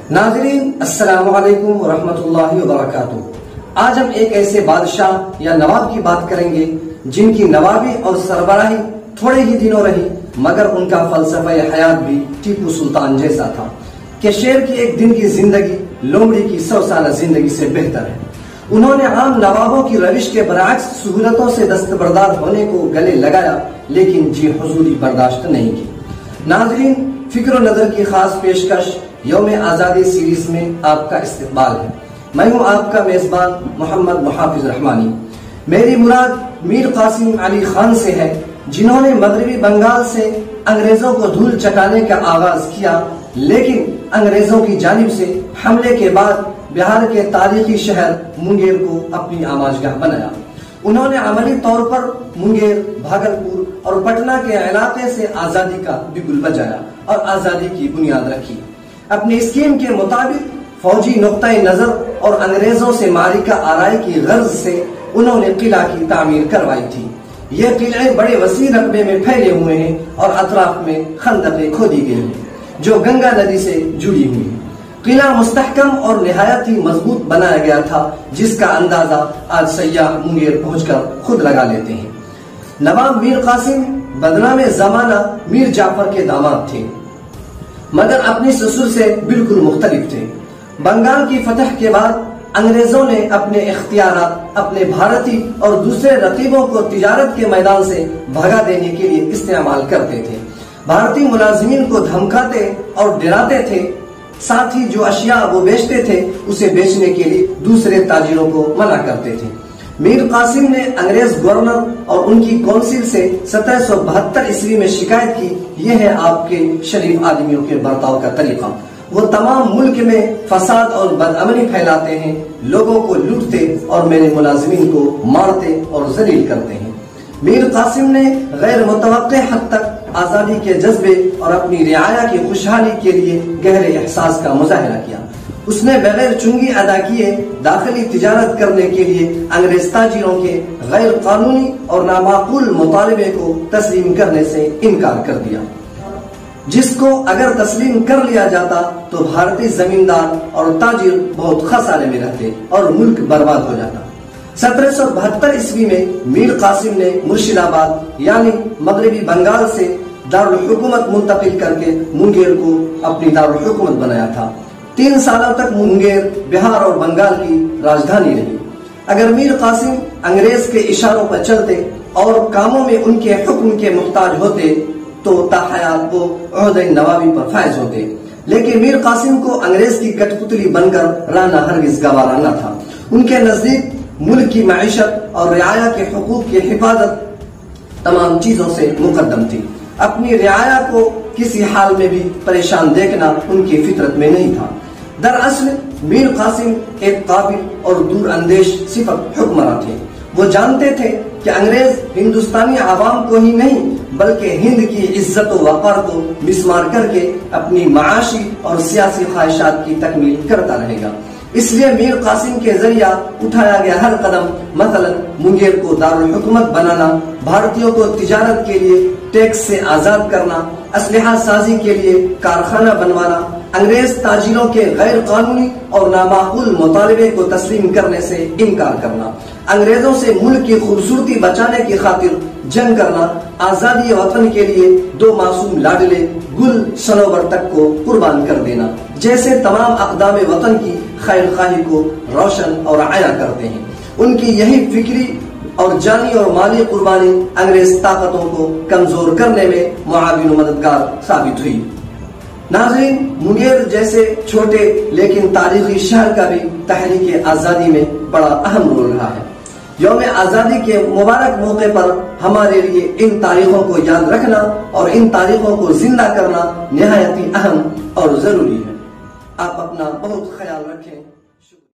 ناظرین السلام علیکم ورحمۃ اللہ وبرکاتہ۔ آج ہم ایک ایسے بادشاہ یا نواب کی بات کریں گے جن کی نوابی اور سربراہی تھوڑے ہی دنوں رہی، مگر ان کا فلسفہ حیات بھی ٹیپو سلطان جیسا تھا کہ شیر کی ایک دن کی زندگی لومڑی کی 100 سالہ زندگی سے بہتر ہے۔ انہوں نے عام نوابوں کی روش کے برعکس سہولتوں سے دستبردار ہونے کو گلے لگایا، لیکن جی حضوری برداشت نہیں کی۔ ناظرین، فکر و نظر کی خاص پیشکش یوم آزادی سیریز میں آپ کا استقبال ہے۔ میں ہوں آپ کا میزبان محمد محافظ رحمانی۔ میری مراد میر قاسم علی خان سے ہے، جنہوں نے مغربی بنگال سے انگریزوں کو دھول چٹانے کا آغاز کیا، لیکن انگریزوں کی جانب سے حملے کے بعد بہار کے تاریخی شہر منگیر کو اپنی آماجگاہ بنایا۔ انہوں نے عملی طور پر منگیر، بھاگلپور اور پٹنہ کے علاقے سے آزادی کا بگل بجایا اور آزادی کی بنیاد رکھی۔ اپنی اسکیم کے مطابق فوجی نقطہ نظر اور انگریزوں سے معرکہ آرائی کی غرض سے انہوں نے قلعہ کی تعمیر کروائی تھی۔ یہ قلعے بڑے وسیع رقبے میں پھیلے ہوئے ہیں اور اطراف میں خندقیں کھودی گئی ہیں جو گنگا ندی سے جڑی ہوئی ہیں۔ قلعہ مستحکم اور نہایت ہی مضبوط بنایا گیا تھا، جس کا اندازہ آج سیاح منگیر پہنچ کر خود لگا لیتے ہیں۔ نواب میر قاسم بدنام زمانہ میر جعفر کے داماد تھے، مگر اپنی سسر سے بالکل مختلف تھے۔ بنگال کی فتح کے بعد انگریزوں نے اپنے اختیارات اپنے بھارتی اور دوسرے رقیبوں کو تجارت کے میدان سے بھگا دینے کے لیے استعمال کرتے تھے۔ بھارتی ملازمین کو دھمکاتے اور ڈراتے تھے، ساتھ ہی جو اشیاء وہ بیچتے تھے اسے بیچنے کے لیے دوسرے تاجروں کو منع کرتے تھے۔ میر قاسم نے انگریز گورنر اور ان کی کونسل سے 1772 عیسوی میں شکایت کی، یہ ہے آپ کے شریف آدمیوں کے برتاؤ کا طریقہ۔ وہ تمام ملک میں فساد اور بدامنی پھیلاتے ہیں، لوگوں کو لوٹتے اور میرے ملازمین کو مارتے اور ذلیل کرتے ہیں۔ میر قاسم نے غیر متوقع حد تک آزادی کے جذبے اور اپنی رعایا کی خوشحالی کے لیے گہرے احساس کا مظاہرہ کیا۔ اس نے بغیر چنگی ادا کیے داخلی تجارت کرنے کے لیے انگریز تاجروں کے غیر قانونی اور نامعقول مطالبے کو تسلیم کرنے سے انکار کر دیا، جس کو اگر تسلیم کر لیا جاتا تو بھارتی زمیندار اور تاجر بہت خسارے میں رہتے اور ملک برباد ہو جاتا۔ 1772 عیسوی میں میر قاسم نے مرشد آباد یعنی مغربی بنگال سے دارالحکومت منتقل کر کے منگیر کو اپنی دارالحکومت بنایا تھا۔ 3 سالوں تک منگیر بہار اور بنگال کی راجدھانی رہی۔ اگر میر قاسم انگریز کے اشاروں پر چلتے اور کاموں میں ان کے حکم کے محتاج ہوتے تو تاحیات وہ عہدہ نوابی پر فائز ہوتے، لیکن میر قاسم کو انگریز کی کٹ پتلی بن کر رہنا ہرگز گوارا نہ تھا۔ ان کے نزدیک ملک کی معیشت اور رعایا کے حقوق کی حفاظت تمام چیزوں سے مقدم تھی۔ اپنی رعایا کو کسی حال میں بھی پریشان دیکھنا ان کی فطرت میں نہیں تھا۔ دراصل میر قاسم ایک قابل اور دور اندیش صفت حکمراں تھے۔ وہ جانتے تھے کہ انگریز ہندوستانی عوام کو ہی نہیں بلکہ ہند کی عزت و وقار کو مسمار کر کے اپنی معاشی اور سیاسی خواہشات کی تکمیل کرتا رہے گا۔ اس لیے میر قاسم کے ذریعہ اٹھایا گیا ہر قدم، مثلا منگیر کو دارالحکومت بنانا، بھارتیوں کو تجارت کے لیے ٹیکس سے آزاد کرنا، اسلحہ سازی کے لیے کارخانہ بنوانا، انگریز تاجروں کے غیر قانونی اور نامعقول مطالبے کو تسلیم کرنے سے انکار کرنا، انگریزوں سے ملک کی خوبصورتی بچانے کی خاطر جنگ کرنا، آزادی وطن کے لیے 2 معصوم لاڈلے گل سنوبر تک کو قربان کر دینا جیسے تمام اقدام وطن کی خیر خواہی کو روشن اور عیا کرتے ہیں۔ ان کی یہی فکری اور جانی اور مالی قربانی انگریز طاقتوں کو کمزور کرنے میں معاون و مددگار ثابت ہوئی۔ ناظرین، منگیر جیسے چھوٹے لیکن تاریخی شہر کا بھی تحریک آزادی میں بڑا اہم رول رہا ہے۔ یوم آزادی کے مبارک موقع پر ہمارے لیے ان تاریخوں کو یاد رکھنا اور ان تاریخوں کو زندہ کرنا نہایت ہی اہم اور ضروری ہے۔ آپ اپنا بہت خیال رکھیں۔